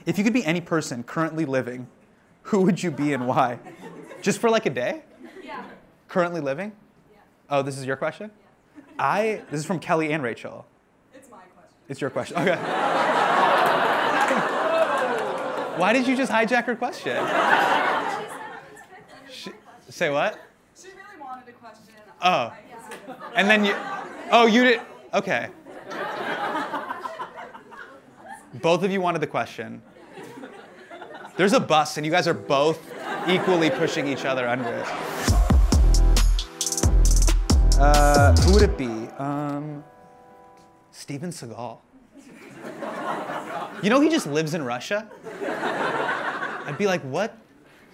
If you could be any person currently living, who would you be and why? Just for like a day? Yeah. Currently living? Yeah. Oh, this is your question? Yeah. This is from Kelly and Rachel. It's my question. It's your question. Okay. Why did you just hijack her question? Say what? She really wanted a question. Oh. And then you, oh, you did, okay. Both of you wanted the question. There's a bus and you guys are both equally pushing each other under it. Who would it be? Steven Seagal. You know he just lives in Russia? I'd be like, what?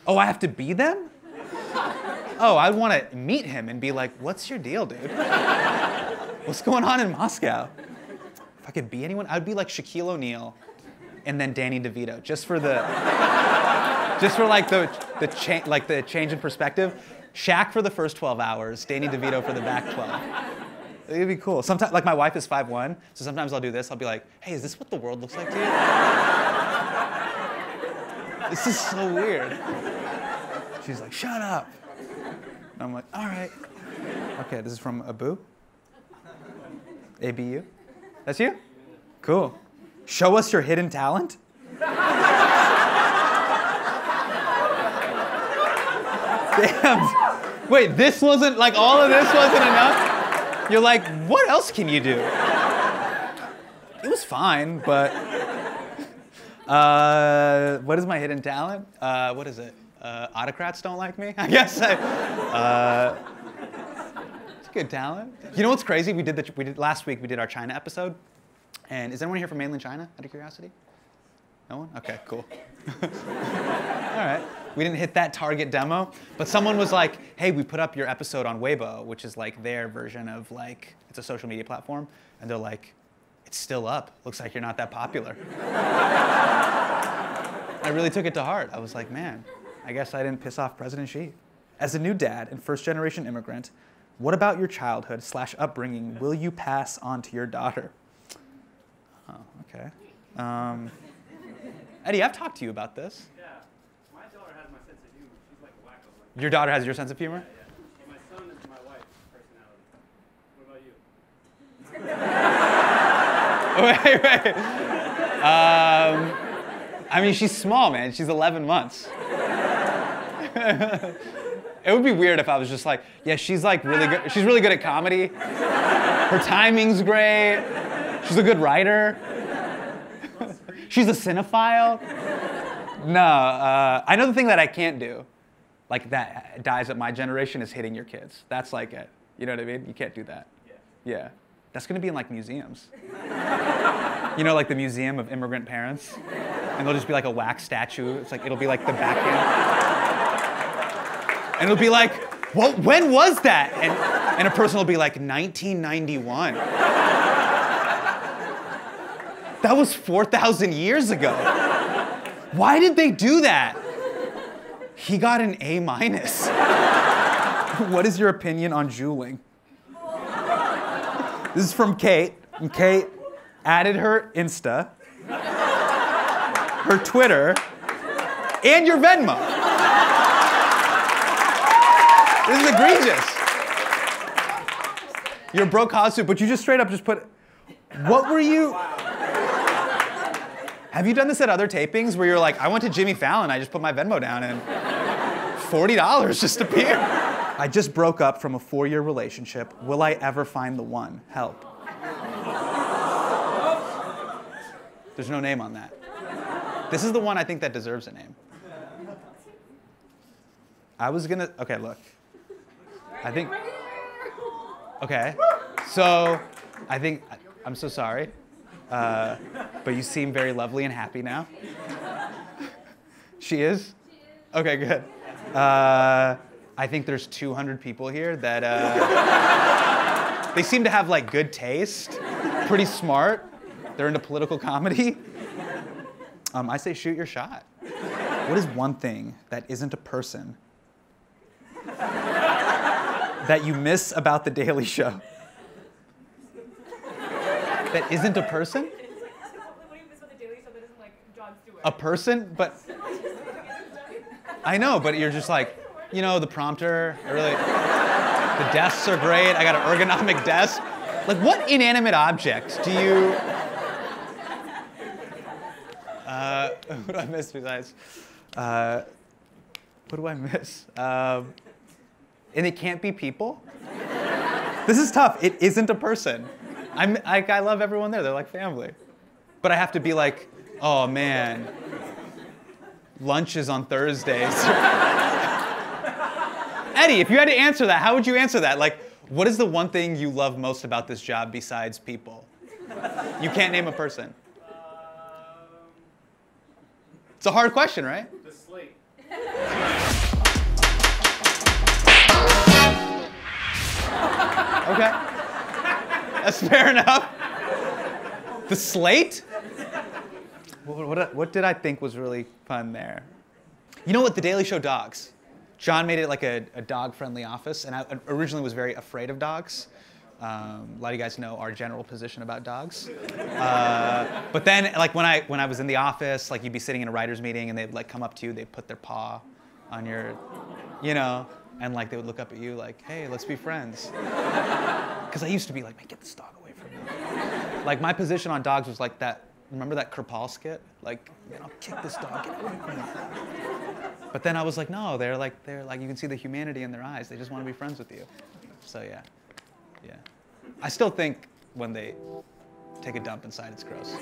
Oh, I have to be them? Oh, I'd want to meet him and be like, what's your deal, dude? What's going on in Moscow? If I could be anyone, I'd be like Shaquille O'Neal and then Danny DeVito, just for like the change in perspective. Shaq for the first 12 hours, Danny DeVito for the back 12. It'd be cool. Sometimes, like my wife is 5'1", so sometimes I'll do this. I'll be like, hey, is this what the world looks like to you? This is so weird. She's like, shut up. And I'm like, all right. Okay, this is from Abu. ABU. That's you? Cool. Show us your hidden talent? Damn. Wait, this wasn't, like all of this wasn't enough? You're like, what else can you do? It was fine, but what is my hidden talent? What is it? Autocrats don't like me, I guess. It's a good talent. You know what's crazy? Last week we did our China episode, and is anyone here from mainland China? Out of curiosity? No one? Okay, cool. All right. We didn't hit that target demo, but someone was like, "Hey, we put up your episode on Weibo, which is like their version of like it's a social media platform," and they're like, "It's still up. Looks like you're not that popular." I really took it to heart. I was like, man. I guess I didn't piss off President Xi. As a new dad and first-generation immigrant, what about your childhood / upbringing will you pass on to your daughter? Oh, okay. Eddie, I've talked to you about this. Yeah. My daughter has my sense of humor. She's like a wacko. Your daughter has your sense of humor? Yeah, yeah. And my son is my wife's personality. What about you? Wait. I mean, she's small, man. She's 11 months. It would be weird if I was just like, yeah, she's like really good. She's really good at comedy. Her timing's great. She's a good writer. She's a cinephile. No, I know the thing that I can't do, like that dies at my generation, is hitting your kids. That's like it. You know what I mean? You can't do that. Yeah. That's gonna be in like museums. You know, like the Museum of Immigrant Parents? And there'll just be like a wax statue. It's like, it'll be like the back end. And it'll be like, what, when was that? And a person will be like, 1991. That was 4,000 years ago. Why did they do that? He got an A-. What is your opinion on juuling? This is from Kate. And Kate added her Insta, her Twitter, and your Venmo. This is egregious. You're broke Hasu, but you just straight up just put, what were you? Have you done this at other tapings where you're like, I went to Jimmy Fallon, I just put my Venmo down and $40 just appeared. I just broke up from a 4-year relationship. Will I ever find the one? Help. There's no name on that. This is the one I think that deserves a name. Okay, look. Okay, so I'm so sorry, but you seem very lovely and happy now. She is? Okay, good. I think there's 200 people here that, they seem to have like good taste, pretty smart. They're into political comedy. I say shoot your shot. What is one thing that isn't a person that you miss about The Daily Show? That isn't a person? What do you miss about The Daily Show that isn't like Jon Stewart? a person, but I know, but you're just like, you know, the prompter, the desks are great. I got an ergonomic desk. Like, what inanimate object do you, what do I miss besides, what do I miss? And it can't be people? This is tough. It isn't a person. I love everyone there. They're like family. But I have to be like, oh man, lunch is on Thursdays. Eddie, if you had to answer that, how would you answer that? Like, what is the one thing you love most about this job besides people? You can't name a person. It's a hard question, right? The slate. Okay. That's fair enough. The slate? What did I think was really fun there? You know what? The Daily Show dogs. John made it like a dog-friendly office, and I originally was very afraid of dogs. A lot of you guys know our general position about dogs. But then, like when I was in the office, like you'd be sitting in a writer's meeting, and they'd like come up to you, they'd put their paw on your, you know, and like they would look up at you like, hey, let's be friends. Because I used to be like, man, get this dog away from me. Like my position on dogs was like that. Remember that Kripal skit? Like, man, I'll kick this dog, get away from me. But then I was like, no, they're like, you can see the humanity in their eyes. They just want to be friends with you. So yeah. I still think when they take a dump inside, it's gross.